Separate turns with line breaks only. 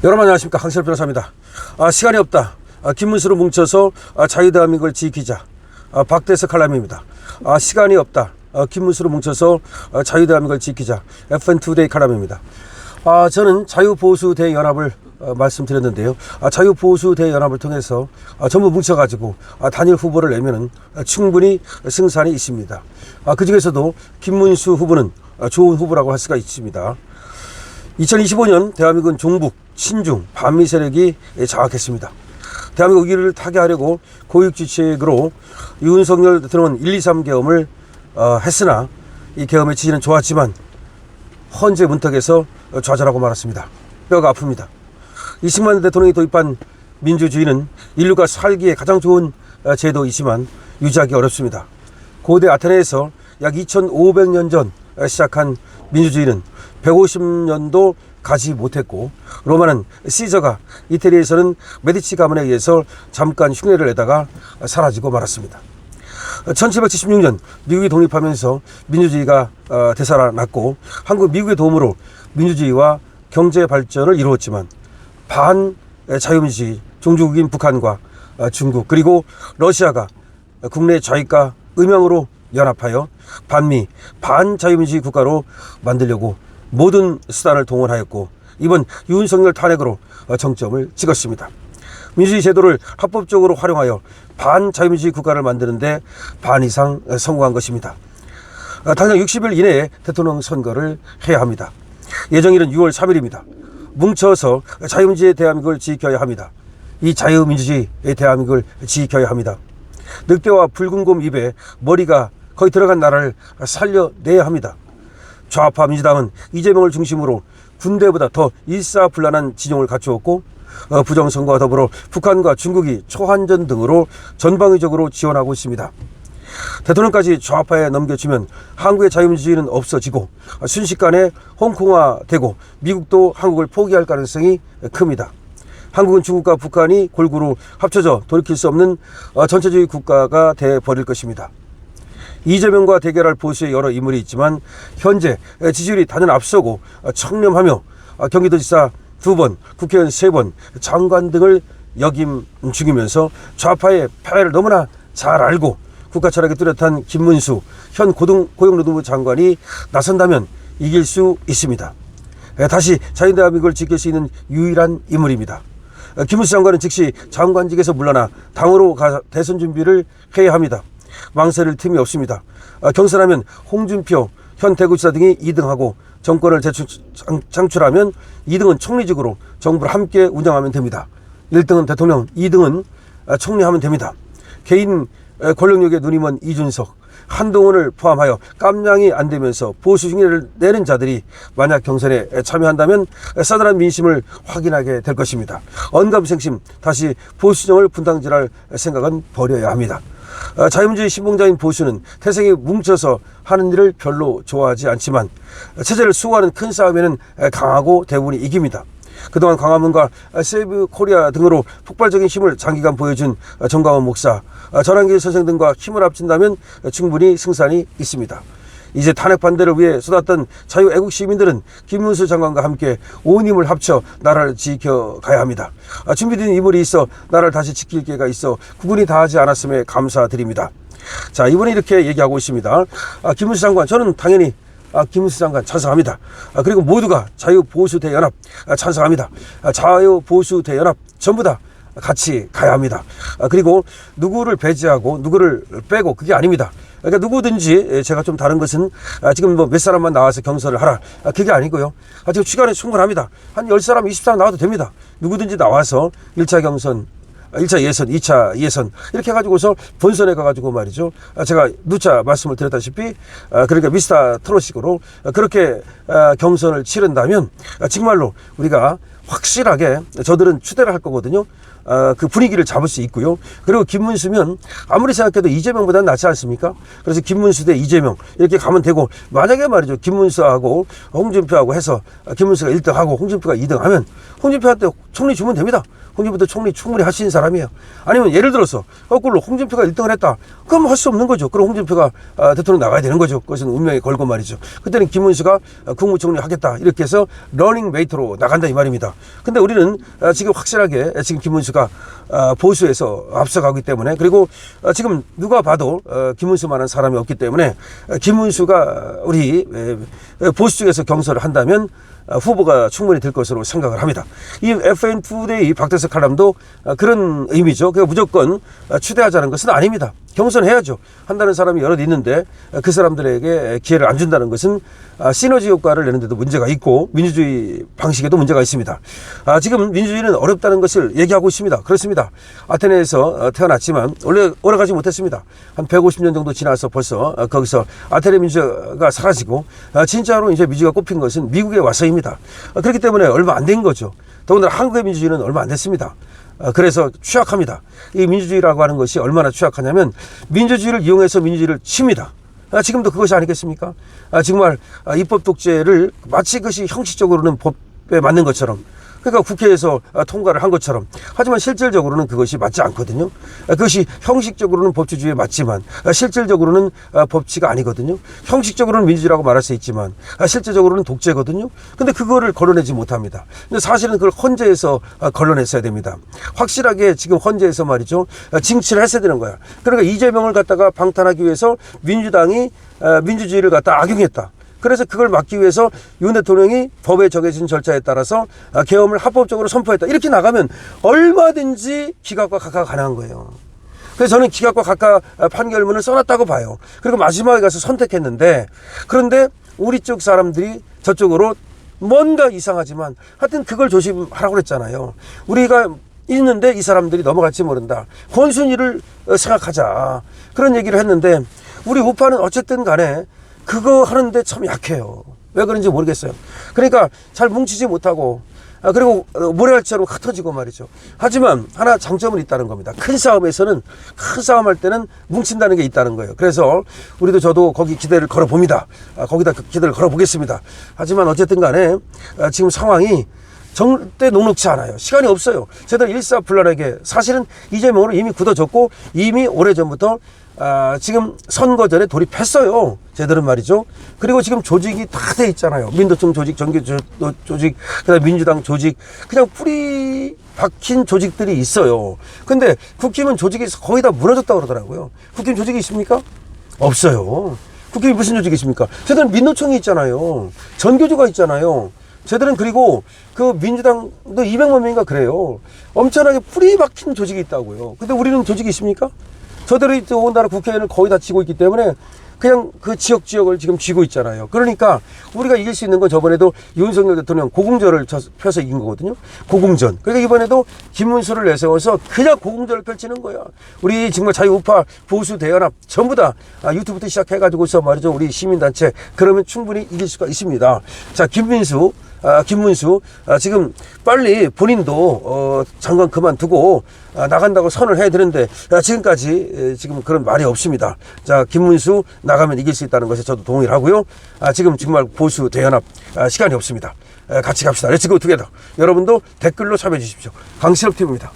여러분 안녕하십니까, 강철 변호사입니다. 시간이 없다, 김문수로 뭉쳐서 자유대한민국을 지키자, 박대석 칼럼입니다. 시간이 없다, 김문수로 뭉쳐서 자유대한민국을 지키자, FN2데이 칼럼입니다. 저는 자유보수대연합을 말씀드렸는데요. 자유보수대연합을 통해서 전부 뭉쳐가지고 단일 후보를 내면은 충분히 승산이 있습니다. 그 중에서도 김문수 후보는 좋은 후보라고 할 수가 있습니다. 2025년 대한민국은 종북, 친중, 반미 세력이 장악했습니다. 대한민국 위기를 타개하려고 고육지책으로 윤석열 대통령은 1, 2, 3 계엄을 했으나 이 계엄의 취지는 좋았지만 헌재 문턱에서 좌절하고 말았습니다. 뼈가 아픕니다. 이승만 대통령이 도입한 민주주의는 인류가 살기에 가장 좋은 제도이지만 유지하기 어렵습니다. 고대 아테네에서 약 2500년 전 시작한 민주주의는 150년도 가지 못했고, 로마는 시저가, 이태리에서는 메디치 가문에 의해서 잠깐 흉내를 내다가 사라지고 말았습니다. 1776년 미국이 독립하면서 민주주의가 되살아났고, 한국 미국의 도움으로 민주주의와 경제 발전을 이루었지만 반자유민주주의 종주국인 북한과 중국 그리고 러시아가 국내 좌익과 음양으로 연합하여 반미 반자유민주주의 국가로 만들려고 모든 수단을 동원하였고, 이번 윤석열 탄핵으로 정점을 찍었습니다. 민주주의 제도를 합법적으로 활용하여 반자유민주주의 국가를 만드는데 반 이상 성공한 것입니다. 당장 60일 이내에 대통령 선거를 해야 합니다. 예정일은 6월 3일입니다. 뭉쳐서 자유민주주의 대한민국을 지켜야 합니다. 이 자유민주주의의 대한민국을 지켜야 합니다. 늑대와 붉은 곰 입에 머리가 거의 들어간 나라를 살려내야 합니다. 좌파 민주당은 이재명을 중심으로 군대보다 더 일사불란한 진영을 갖추었고, 부정선거와 더불어 북한과 중국이 초한전 등으로 전방위적으로 지원하고 있습니다. 대통령까지 좌파에 넘겨주면 한국의 자유민주주의는 없어지고 순식간에 홍콩화되고 미국도 한국을 포기할 가능성이 큽니다. 한국은 중국과 북한이 골고루 합쳐져 돌이킬 수 없는 전체주의 국가가 돼버릴 것입니다. 이재명과 대결할 보수의 여러 인물이 있지만 현재 지지율이 단연 앞서고 청렴하며 경기도지사 2번, 국회의원 3번, 장관 등을 역임 중이면서 좌파의 패를 너무나 잘 알고 국가 철학이 뚜렷한 김문수 현 고용노동부 장관이 나선다면 이길 수 있습니다. 다시 자유대한민국을 지킬 수 있는 유일한 인물입니다. 김문수 장관은 즉시 장관직에서 물러나 당으로 가 대선 준비를 해야 합니다. 망설일 틈이 없습니다. 경선하면 홍준표 현 대구지사 등이 2등하고 정권을 창출하면 2등은 총리직으로 정부를 함께 운영하면 됩니다. 1등은 대통령, 2등은 총리하면 됩니다. 개인 권력력에 눈이 먼 이준석, 한동훈을 포함하여 깜냥이 안 되면서 보수 흉내를 내는 자들이 만약 경선에 참여한다면 싸늘한 민심을 확인하게 될 것입니다. 언감생심 다시 보수정을 분당질할 생각은 버려야 합니다. 자유민주주의 신봉자인 보수는 태생이 뭉쳐서 하는 일을 별로 좋아하지 않지만 체제를 수호하는 큰 싸움에는 강하고 대부분이 이깁니다. 그동안 광화문과 세이브 코리아 등으로 폭발적인 힘을 장기간 보여준 정광훈 목사, 전한길 선생 등과 힘을 합친다면 충분히 승산이 있습니다. 이제 탄핵 반대를 위해 쏟았던 자유애국 시민들은 김문수 장관과 함께 온 힘을 합쳐 나라를 지켜가야 합니다. 준비된 인물이 있어 나라를 다시 지킬 기회가 있어 구분이 다하지 않았음에 감사드립니다. 자, 이번에 이렇게 얘기하고 있습니다. 김문수 장관, 저는 당연히 김문수 장관 찬성합니다. 그리고 모두가 자유보수대연합 찬성합니다. 자유보수대연합 전부 다 같이 가야 합니다. 그리고 누구를 배제하고 누구를 빼고 그게 아닙니다. 그러니까 누구든지, 제가 좀 다른 것은 지금 뭐 몇 사람만 나와서 경선을 하라, 그게 아니고요. 지금 시간이 충분합니다. 한 10사람, 20사람 나와도 됩니다. 누구든지 나와서 1차 경선, 1차 예선, 2차 예선 이렇게 해가지고서 본선에 가가지고 말이죠. 제가 누차 말씀을 드렸다시피 그러니까 미스터 트롯식으로 그렇게 경선을 치른다면 정말로 우리가 확실하게 저들은 추대를 할 거거든요. 그 분위기를 잡을 수 있고요. 그리고 김문수면 아무리 생각해도 이재명보다는 낫지 않습니까? 그래서 김문수 대 이재명 이렇게 가면 되고, 만약에 말이죠, 김문수하고 홍준표하고 해서 김문수가 1등하고 홍준표가 2등하면 홍준표한테 총리 주면 됩니다. 홍준표 총리 충분히 할 수 있는 사람이에요. 아니면 예를 들어서 거꾸로 홍준표가 1등을 했다. 그럼 할 수 없는 거죠. 그럼 홍준표가 대통령 나가야 되는 거죠. 그것은 운명에 걸고 말이죠. 그때는 김문수가 국무총리 하겠다. 이렇게 해서 러닝메이트로 나간다 이 말입니다. 근데 우리는 지금 확실하게 지금 김문수가 보수에서 앞서가기 때문에, 그리고 지금 누가 봐도 김문수만한 사람이 없기 때문에 김문수가 우리 보수 쪽에서 경선을 한다면 후보가 충분히 될 것으로 생각을 합니다. 이 FN 투데이 박대석 칼럼도 그런 의미죠. 그러니까 무조건 추대하자는 것은 아닙니다. 경선해야죠. 한다는 사람이 여럿 있는데 그 사람들에게 기회를 안 준다는 것은 시너지 효과를 내는데도 문제가 있고 민주주의 방식에도 문제가 있습니다. 지금 민주주의는 어렵다는 것을 얘기하고 있습니다. 그렇습니다. 아테네에서 태어났지만 원래 오래가지 못했습니다. 한 150년 정도 지나서 벌써 거기서 아테네 민주가 사라지고 진짜로 이제 민주가 꼽힌 것은 미국에 와서입니다. 그렇기 때문에 얼마 안 된 거죠. 더군다나 한국의 민주주의는 얼마 안 됐습니다. 그래서 취약합니다. 이 민주주의라고 하는 것이 얼마나 취약하냐면 민주주의를 이용해서 민주주의를 칩니다. 지금도 그것이 아니겠습니까? 정말 입법 독재를 마치 그것이 형식적으로는 법에 맞는 것처럼, 그러니까 국회에서 통과를 한 것처럼, 하지만 실질적으로는 그것이 맞지 않거든요. 그것이 형식적으로는 법치주의에 맞지만 실질적으로는 법치가 아니거든요. 형식적으로는 민주주의라고 말할 수 있지만 실질적으로는 독재거든요. 근데 그거를 걸러내지 못합니다. 근데 사실은 그걸 헌재에서 걸러냈어야 됩니다. 확실하게 지금 헌재에서 말이죠, 징치를 했어야 되는 거야. 그러니까 이재명을 갖다가 방탄하기 위해서 민주당이 민주주의를 갖다 악용했다. 그래서 그걸 막기 위해서 윤 대통령이 법에 정해진 절차에 따라서 계엄을 합법적으로 선포했다. 이렇게 나가면 얼마든지 기각과 각하가 가능한 거예요. 그래서 저는 기각과 각하 판결문을 써놨다고 봐요. 그리고 마지막에 가서 선택했는데, 그런데 우리 쪽 사람들이 저쪽으로 뭔가 이상하지만 하여튼 그걸 조심하라고 그랬잖아요. 우리가 있는데 이 사람들이 넘어갈지 모른다. 권순위를 생각하자. 그런 얘기를 했는데 우리 우파는 어쨌든 간에 그거 하는데 참 약해요. 왜 그런지 모르겠어요. 그러니까 잘 뭉치지 못하고, 그리고 모래알처럼 흩어지고 말이죠. 하지만 하나 장점은 있다는 겁니다. 큰 싸움에서는, 큰 싸움할 때는 뭉친다는 게 있다는 거예요. 그래서 우리도 저도 거기 기대를 걸어봅니다. 거기다 기대를 걸어보겠습니다. 하지만 어쨌든 간에 지금 상황이 절대 녹록치 않아요. 시간이 없어요. 저희들 일사불란하게 사실은 이재명으로 이미 굳어졌고 이미 오래전부터 지금 선거 전에 돌입했어요. 쟤들은 말이죠. 그리고 지금 조직이 다 돼 있잖아요. 민노총 조직, 정교 조직, 그다음에 민주당 조직, 그냥 뿌리 박힌 조직들이 있어요. 근데 국힘은 조직이 거의 다 무너졌다고 그러더라고요. 국힘 조직이 있습니까? 없어요. 국힘이 무슨 조직이 있습니까? 쟤들은 민노총이 있잖아요. 전교조가 있잖아요. 쟤들은 그리고 그 민주당도 200만 명인가 그래요. 엄청나게 뿌리 박힌 조직이 있다고요. 근데 우리는 조직이 있습니까? 저들이 더군다나 국회의원을 거의 다 쥐고 있기 때문에 그냥 그 지역을 지금 쥐고 있잖아요. 그러니까 우리가 이길 수 있는 건 저번에도 윤석열 대통령 고궁절을 펴서 이긴 거거든요. 고궁전. 그러니까 이번에도 김문수를 내세워서 그냥 고궁절을 펼치는 거야. 우리 정말 자유우파 보수 대연합 전부 다 유튜브부터 시작해가지고서 말이죠. 우리 시민단체 그러면 충분히 이길 수가 있습니다. 자, 김문수 지금 빨리 본인도 장관 그만두고 나간다고 선을 해야 되는데 지금까지 지금 그런 말이 없습니다. 자, 김문수 나가면 이길 수 있다는 것에 저도 동의를 하고요. 지금 정말 보수 대연합 시간이 없습니다. 같이 갑시다. 렛츠고 투게더. 여러분도 댓글로 참여해 주십시오. 강실업 TV입니다.